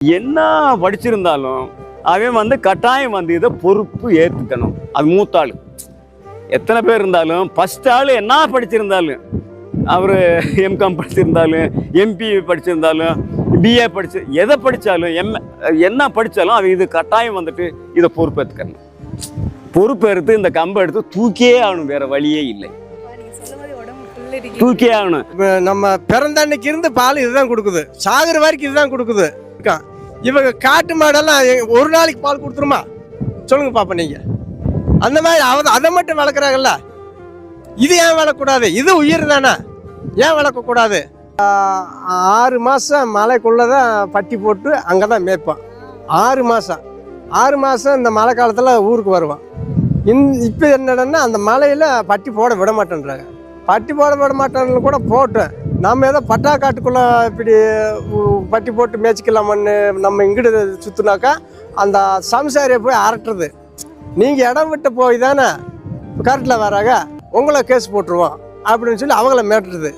என்ன படிச்சிருந்தாலும் அவன் வந்து கட்டாயம் வந்து இதை பொறுப்பு ஏற்றுக்கணும். அது மூத்தாள் எத்தனை பேர் இருந்தாலும் ஃபர்ஸ்ட் ஆள் என்ன படிச்சிருந்தாலும், அவர் எம்காம் படிச்சிருந்தாலும், எம்பி படிச்சிருந்தாலும், பிஏ படிச்சு எதை படித்தாலும், என்ன படித்தாலும் அவன் இது கட்டாயம் வந்துட்டு இதை பொறுப்பேற்றுக்கணும். பொறுப்பேற்று இந்த கம்பை எடுத்து தூக்கியே ஆகணும், வேற வழியே இல்லை, தூக்கியே ஆகணும். நம்ம பிறந்த அன்னைக்கு இருந்து பால் இதுதான் கொடுக்குது, சாகுற வரைக்கும் இதுதான் கொடுக்குது. இவங்க காட்டு மாடெல்லாம் ஒரு நாளைக்கு பால் கொடுத்துருமா சொல்லுங்க பாப்பா நீங்க. அந்த மாதிரி அதை மட்டும் வளர்க்குறாங்கல்ல, இது ஏன் வளர்க்கக்கூடாது? இது உயிர் தானே, ஏன் வளர்க்கக்கூடாது? 6 மாதம் மலைக்குள்ளதான் பட்டி போட்டு அங்கே தான் மேய்ப்பான். 6 மாதம் இந்த மழை காலத்தில் ஊருக்கு வருவான். இப்போ என்னடன்னா அந்த மலையில் பட்டி போட விட மாட்டேன்றாங்க. பட்டி போட விட மாட்டேன்னு கூட போட்டேன். நம்ம ஏதோ பட்டா காட்டுக்குள்ளே இப்படி பட்டி போட்டு மேய்ச்சிக்கலாமன்னு நம்ம இங்கிட்டு சுற்றுனாக்கா அந்த சம்சாரியை போய் அரட்டுறது. நீங்கள் இடம் விட்டு போய் தானே கரெக்டில் வராங்க, உங்களை கேஸ் போட்டுருவோம் அப்படின்னு சொல்லி அவங்கள மேட்டுறது.